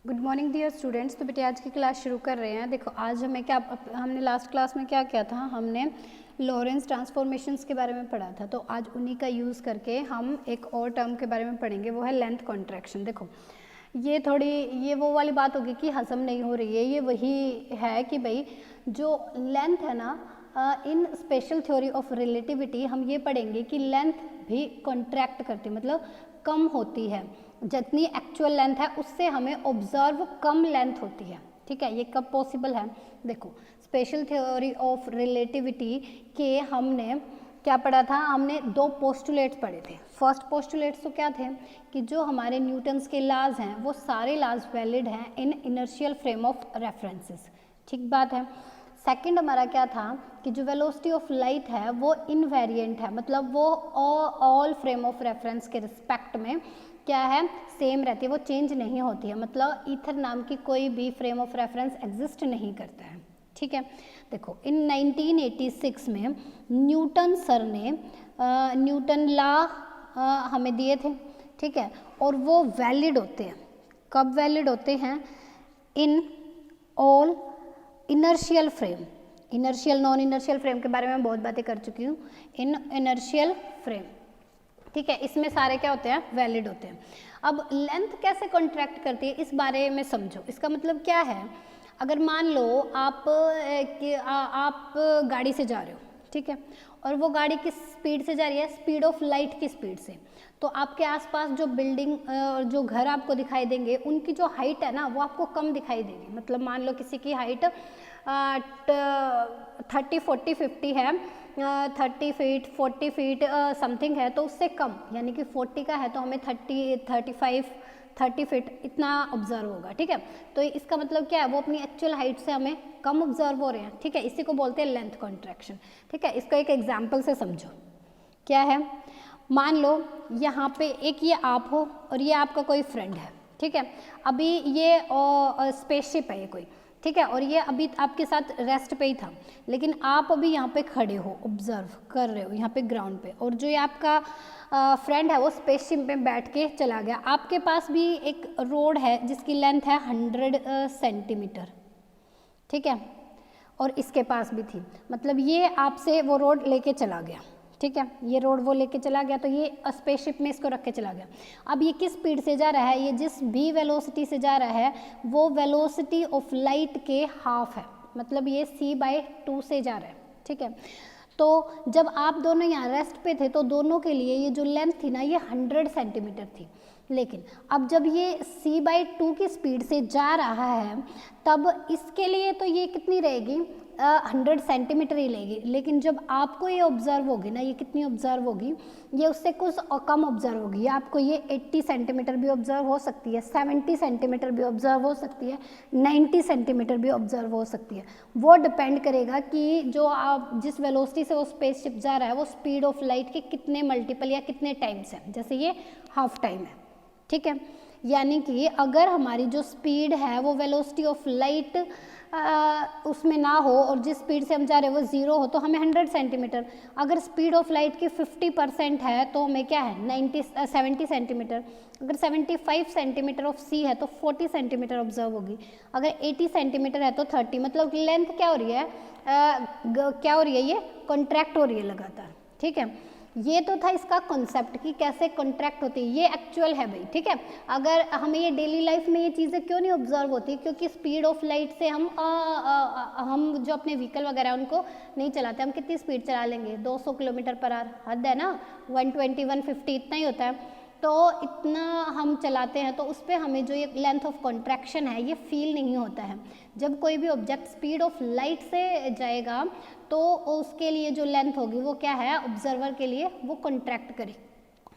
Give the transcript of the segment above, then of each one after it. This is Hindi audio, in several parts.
Good morning dear students. तो बेटे आज की क्लास शुरू कर रहे हैं। देखो आज हमने लास्ट क्लास में क्या किया था, हमने लॉरेंस ट्रांसफॉर्मेशंस के बारे में पढ़ा था। तो आज उन्हीं का यूज़ करके हम एक और टर्म के बारे में पढ़ेंगे, वो है लेंथ कॉन्ट्रैक्शन। देखो ये वो वाली बात होगी कि हजम नहीं हो रही है, ये वही है कि भाई जो लेंथ है ना, इन स्पेशल थ्योरी ऑफ रिलेटिविटी हम ये पढ़ेंगे कि लेंथ भी कॉन्ट्रैक्ट करती है, मतलब कम होती है। जितनी एक्चुअल लेंथ है उससे हमें ऑब्जर्व कम लेंथ होती है। ठीक है, ये कब पॉसिबल है? देखो स्पेशल थ्योरी ऑफ रिलेटिविटी के हमने क्या पढ़ा था, हमने दो पोस्टुलेट्स पढ़े थे। फर्स्ट पोस्टुलेट्स तो क्या थे कि जो हमारे न्यूटन्स के लाज हैं वो सारे लाज वैलिड हैं in inertial frame of references. ठीक बात है। सेकंड हमारा क्या था कि जो वेलोसिटी ऑफ लाइट है वो इनवेरिएंट है, मतलब वो ऑल फ्रेम ऑफ रेफरेंस के रिस्पेक्ट में क्या है, सेम रहती है, वो चेंज नहीं होती है। मतलब ईथर नाम की कोई भी फ्रेम ऑफ रेफरेंस एग्जिस्ट नहीं करता है। ठीक है, देखो इन 1986 में न्यूटन सर ने न्यूटन लॉ हमें दिए थे। ठीक है, और वो वैलिड होते हैं। कब वैलिड होते हैं? In all inertial frame. Inertial non inertial frame के बारे में बहुत बातें कर चुकी हूँ। इन इनर्शियल फ्रेम, ठीक है, इसमें सारे क्या होते हैं, वैलिड होते हैं। अब लेंथ कैसे कॉन्ट्रैक्ट करती है इस बारे में समझो। इसका मतलब क्या है, अगर मान लो आप गाड़ी से जा रहे हो, ठीक है, और वो गाड़ी किस स्पीड से जा रही है, स्पीड ऑफ लाइट की स्पीड से, तो आपके आसपास जो बिल्डिंग जो घर आपको दिखाई देंगे उनकी जो हाइट है ना वो आपको कम दिखाई देगी। मतलब मान लो किसी की हाइट 30, 40, 50 है, 30 फीट 40 फीट समथिंग है, तो उससे कम, यानी कि 40 का है तो हमें 30, 35, 30 फीट इतना ऑब्जर्व होगा। ठीक है, तो इसका मतलब क्या है, वो अपनी एक्चुअल हाइट से हमें कम ऑब्जर्व हो रहे हैं। ठीक है, इसी को बोलते हैं लेंथ कॉन्ट्रैक्शन। ठीक है, इसको एक एग्जाम्पल से समझो। क्या है, मान लो यहाँ पे एक ये आप हो और ये आपका कोई फ्रेंड है। ठीक है, अभी ये स्पेसशिप है ये कोई, ठीक है, और ये अभी आपके साथ रेस्ट पे ही था, लेकिन आप अभी यहाँ पे खड़े हो, ऑब्जर्व कर रहे हो यहाँ पे ग्राउंड पे, और जो ये आपका फ्रेंड है वो स्पेसशिप में बैठ के चला गया। आपके पास भी एक रोड है जिसकी लेंथ है 100 सेंटीमीटर। ठीक है, और इसके पास भी थी, मतलब ये आपसे वो रोड लेके चला गया। ठीक है, ये रोड वो लेके चला गया, तो ये स्पेसशिप में इसको रख के चला गया। अब ये किस स्पीड से जा रहा है, ये जिस भी वेलोसिटी से जा रहा है वो वेलोसिटी ऑफ लाइट के हाफ है, मतलब ये c/2 से जा रहा है। ठीक है, तो जब आप दोनों यहाँ रेस्ट पे थे तो दोनों के लिए ये जो लेंथ थी ना ये 100 सेंटीमीटर थी, लेकिन अब जब ये c/2 की स्पीड से जा रहा है तब इसके लिए तो ये कितनी रहेगी, 100 सेंटीमीटर ही लेगी। लेकिन जब आपको ये ऑब्जर्व होगी ना, ये कितनी ऑब्जर्व होगी, ये उससे कुछ कम ऑब्जर्व होगी। आपको ये 80 सेंटीमीटर भी ऑब्जर्व हो सकती है, 70 सेंटीमीटर भी ऑब्जर्व हो सकती है, 90 सेंटीमीटर भी ऑब्जर्व हो सकती है। वो डिपेंड करेगा कि जो आप जिस वेलोसिटी से वो स्पेसशिप जा रहा है वो स्पीड ऑफ लाइट के कितने मल्टीपल या कितने टाइम्स है। जैसे ये हाफ टाइम है। ठीक है, यानी कि अगर हमारी जो स्पीड है वो वेलोसिटी ऑफ लाइट उसमें ना हो और जिस स्पीड से हम जा रहे हैं वो 0 हो तो हमें 100 सेंटीमीटर, अगर स्पीड ऑफ लाइट की 50% है तो हमें क्या है 70 सेंटीमीटर, अगर 75 सेंटीमीटर ऑफ c है तो 40 सेंटीमीटर ऑब्जर्व होगी, अगर 80 सेंटीमीटर है तो 30। मतलब लेंथ क्या हो रही है, क्या हो रही है, ये कॉन्ट्रैक्ट हो रही है लगातार। ठीक है, ये तो था इसका कॉन्सेप्ट कि कैसे कॉन्ट्रैक्ट होती है, ये एक्चुअल है भाई। ठीक है, अगर हमें ये डेली लाइफ में ये चीज़ें क्यों नहीं ऑब्जर्व होती, क्योंकि स्पीड ऑफ लाइट से हम जो अपने व्हीकल वगैरह उनको नहीं चलाते। हम कितनी स्पीड चला लेंगे, 200 किलोमीटर पर आवर, हद है ना, 120, 150 इतना ही होता है, तो इतना हम चलाते हैं, तो उस पर हमें जो ये लेंथ ऑफ कॉन्ट्रैक्शन है ये फील नहीं होता है। जब कोई भी ऑब्जेक्ट स्पीड ऑफ लाइट से जाएगा तो उसके लिए जो लेंथ होगी वो क्या है, ऑब्जर्वर के लिए वो कॉन्ट्रैक्ट करे,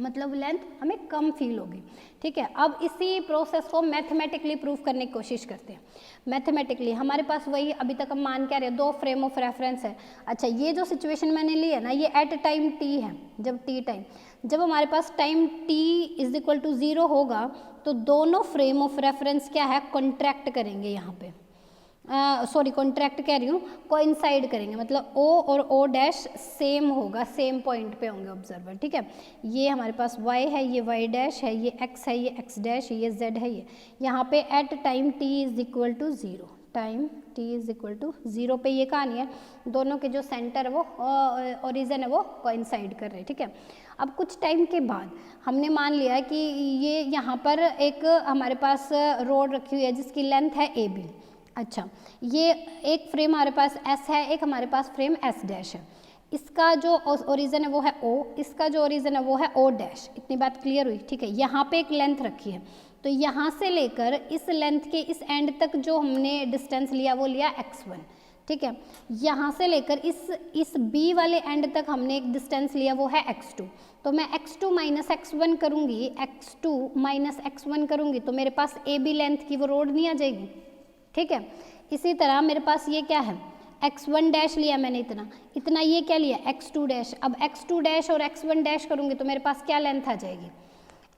मतलब लेंथ हमें कम फील होगी। ठीक है, अब इसी प्रोसेस को मैथमेटिकली प्रूव करने की कोशिश करते हैं। मैथमेटिकली हमारे पास वही अभी तक हम मान क्या रहे, दो फ्रेम ऑफ रेफरेंस है। अच्छा, ये जो सिचुएशन मैंने ली है ना ये एट टाइम t है, जब t टाइम, जब हमारे पास टाइम t = 0 होगा तो दोनों फ्रेम ऑफ रेफरेंस क्या है, कॉन्ट्रैक्ट करेंगे यहाँ पे। सॉरी कॉन्ट्रैक्ट कह रही हूँ, कोइंसाइड करेंगे, मतलब O और O डैश सेम होगा, सेम पॉइंट पे होंगे ऑब्जर्वर, ठीक है। ये हमारे पास Y है, ये Y डैश है, ये X है, ये X डैश, ये Z है, ये यहाँ पे at time t is equal to 0, time t is equal to 0 पे ये कहानी है, दोनों के जो सेंटर है वो ओरिजिन है वो कोइंसाइड कर रहे हैं, ठीक है। अब कुछ टाइम के बाद हमने मान लिया कि ये यहाँ पर एक हमारे पास रोड रखी हुई है जिसकी लेंथ है AB। अच्छा, ये एक फ्रेम हमारे पास S है, एक हमारे पास फ्रेम S डैश है, इसका जो ओरिजिन है वो है O, इसका जो ओरिजिन है वो है O डैश। इतनी बात क्लियर हुई, ठीक है। यहाँ पे एक लेंथ रखी है, तो यहाँ से लेकर इस लेंथ के इस एंड तक जो हमने डिस्टेंस लिया वो लिया x1, ठीक है। यहाँ से लेकर इस B वाले एंड तक हमने एक डिस्टेंस लिया वो है x2, तो मैं x2 माइनस x1 करूँगी, x2 माइनस x1 करूँगी तो मेरे पास AB लेंथ की वो रोड नहीं आ जाएगी, ठीक है। इसी तरह मेरे पास ये क्या है, x1 डैश लिया मैंने, इतना ये क्या लिया x2 डैश। अब x2 डैश और x1 डैश करूँगी तो मेरे पास क्या लेंथ आ जाएगी,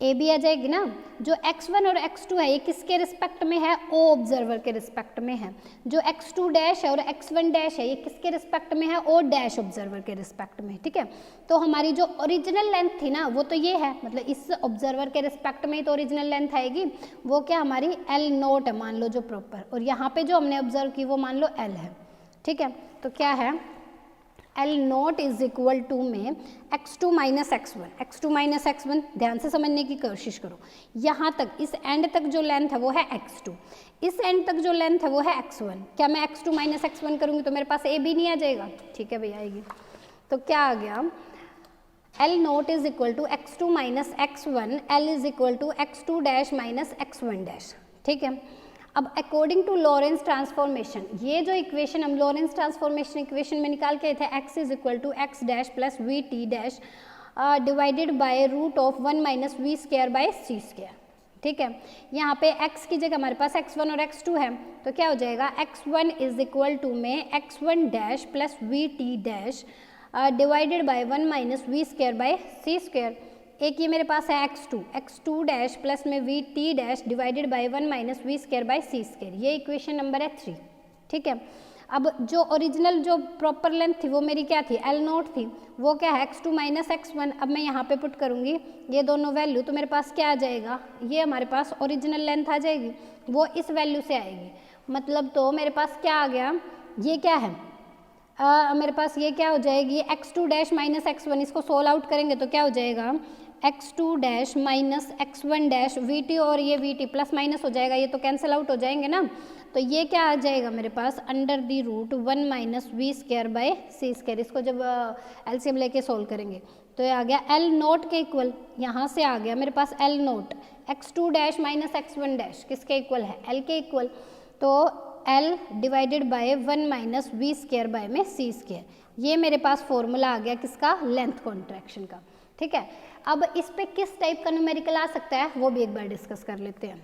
AB आ जाएगी ना। जो x1 और x2 है ये किसके रिस्पेक्ट में है, O ऑब्जर्वर के रिस्पेक्ट में है। जो x2 डैश है और x1 डैश है ये किसके रिस्पेक्ट में है, O डैश ऑब्जर्वर के रिस्पेक्ट में, ठीक है। तो हमारी जो ओरिजिनल लेंथ थी ना वो तो ये है, मतलब इस ऑब्जर्वर के रिस्पेक्ट में ही तो ओरिजिनल लेंथ आएगी, वो क्या हमारी L नोट है मान लो जो प्रॉपर, और यहाँ पे जो हमने ऑब्जर्व की वो मान लो L है, ठीक है। तो क्या है, L naught is equal to में x2 माइनस x1, ध्यान से समझने की कोशिश करो। यहाँ तक इस एंड तक जो लेंथ है वो है x2, इस एंड तक जो लेंथ है वो है x1। क्या मैं x2 माइनस x1 करूँगी तो मेरे पास AB नहीं आ जाएगा, ठीक है भैया आएगी। तो क्या आ गया, L naught is equal to x2 minus x1, L is equal to x2 dash minus x1 dash, ठीक है। अब अकॉर्डिंग टू लॉरेंस ट्रांसफॉर्मेशन, ये जो इक्वेशन हम लॉरेंस ट्रांसफॉर्मेशन इक्वेशन में निकाल के आए थे, x is equal to x dash plus v t dash divided by root of 1 minus v square by c square, ठीक है। यहाँ पे x की जगह हमारे पास x1 और x2 है, तो क्या हो जाएगा, x1 इज इक्वल टू में x1 dash plus v t dash divided by 1 minus v square by c square. एक ये मेरे पास है x2 डैश प्लस में v t dash divided by 1 minus v square by c square, ये इक्वेशन नंबर है 3, ठीक है। अब जो ओरिजिनल जो प्रॉपर लेंथ थी वो मेरी क्या थी, L नोट थी, वो क्या है x2 माइनस x1। अब मैं यहाँ पे पुट करूँगी ये दोनों वैल्यू, तो मेरे पास क्या आ जाएगा, ये हमारे पास ओरिजिनल लेंथ आ जाएगी, वो इस वैल्यू से आएगी, मतलब तो मेरे पास क्या आ गया, ये क्या है, मेरे पास ये क्या हो जाएगी, x2 डैश माइनस x1, इसको सोल्व आउट करेंगे तो क्या हो जाएगा, x2 dash minus x1 dash we और ये वी प्लस माइनस हो जाएगा, ये तो कैंसिल आउट हो जाएंगे ना, तो ये क्या आ जाएगा मेरे पास, under the root 1 minus v square by c square. इसको जब एलसीएम लेके सोल्व करेंगे तो ये आ गया L नोट के इक्वल, यहाँ से आ गया मेरे पास L naught x2 dash minus x1 dash किसके इक्वल है, L के इक्वल, तो L divided by 1 minus v square by में सी स्क्वायर, ये मेरे पास फॉर्मूला आ गया किसका, लेंथ कॉन्ट्रैक्शन का, ठीक है। अब इस पे किस टाइप का न्यूमेरिकल आ सकता है वो भी एक बार डिस्कस कर लेते हैं।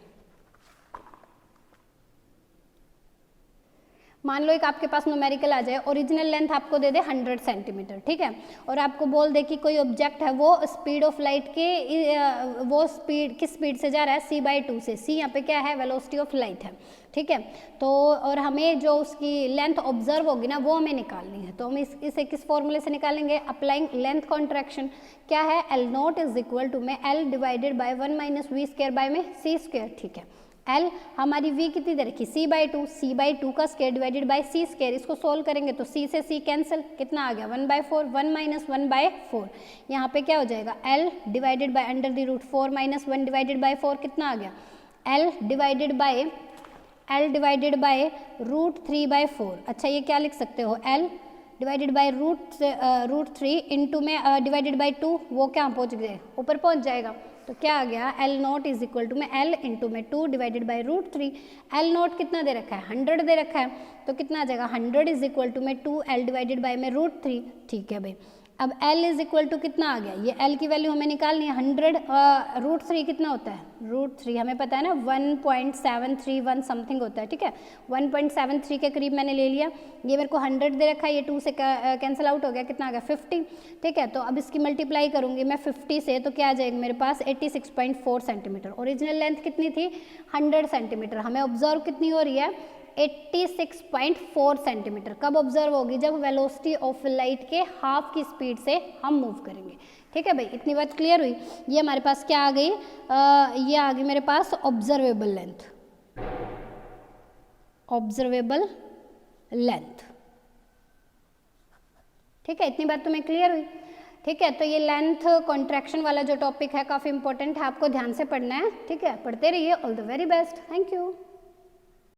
मान लो एक आपके पास न्यूमेरिकल आ जाए, ओरिजिनल लेंथ आपको दे दे 100 सेंटीमीटर, ठीक है, और आपको बोल दे कि कोई ऑब्जेक्ट है वो स्पीड ऑफ लाइट के वो स्पीड किस स्पीड से जा रहा है, c/2 से, c यहाँ पे क्या है, वेलोसिटी ऑफ लाइट है, ठीक है। तो और हमें जो उसकी लेंथ ऑब्जर्व होगी ना वो हमें निकालनी है, तो हम इसे किस फॉर्मूले से निकालेंगे, अप्लाइंग लेंथ कॉन्ट्रैक्शन। क्या है, L naught is equal to में L divided by 1 minus v square by में सी स्क्वायर, ठीक है। L हमारी V कितनी दे रखी, c/2 का square divided by c square, इसको सोल्व करेंगे तो c से c कैंसिल, कितना आ गया 1/4, 1 माइनस 1/4, यहाँ पे क्या हो जाएगा L divided by under the root 4 minus 1 divided by 4, कितना आ गया L डिवाइडेड बाय रूट 3/4। अच्छा ये क्या लिख सकते हो, L divided by root 3 into में डिवाइडेड बाय 2, वो क्या पहुँच गए, ऊपर पहुँच जाएगा, तो क्या आ गया L naught is equal to में L इंटू में 2 divided by root 3। L naught कितना दे रखा है, 100 दे रखा है, तो कितना आ जाएगा 100 इज इक्वल टू में 2L डिवाइडेड बाई में रूट 3, ठीक है भाई। अब L इज इक्वल टू कितना आ गया, ये L की वैल्यू हमें निकालनी है 100, रूट 3 कितना होता है, रूट 3 हमें पता है ना 1.731 समथिंग होता है, ठीक है, 1.73 के करीब मैंने ले लिया, ये मेरे को 100 दे रखा है, ये 2 से कैंसिल आउट हो गया, कितना आ गया 50, ठीक है। तो अब इसकी मल्टीप्लाई करूंगी मैं 50 से, तो क्या आ जाएगा मेरे पास 86.4 सेंटीमीटर। ओरिजिनल लेंथ कितनी थी 100 सेंटीमीटर, हमें ऑब्जर्व कितनी हो रही है 86.4 सेंटीमीटर। कब ऑब्जर्व होगी? जब वेलोसिटी ऑफ लाइट के हाफ की स्पीड से हम मूव करेंगे। ठीक है भाई, इतनी बात क्लियर हुई। ये हमारे पास क्या आ गई? ये आ गई मेरे पास ऑब्जर्वेबल लेंथ, ऑब्जर्वेबल लेंथ। ठीक है, इतनी बात तुम्हें क्लियर हुई? ठीक है, तो ये लेंथ कॉन्ट्रैक्शन वाला जो टॉपिक है काफ़ी इंपॉर्टेंट है, आपको ध्यान से पढ़ना है। ठीक है, पढ़ते रहिए। All the very best, thank you.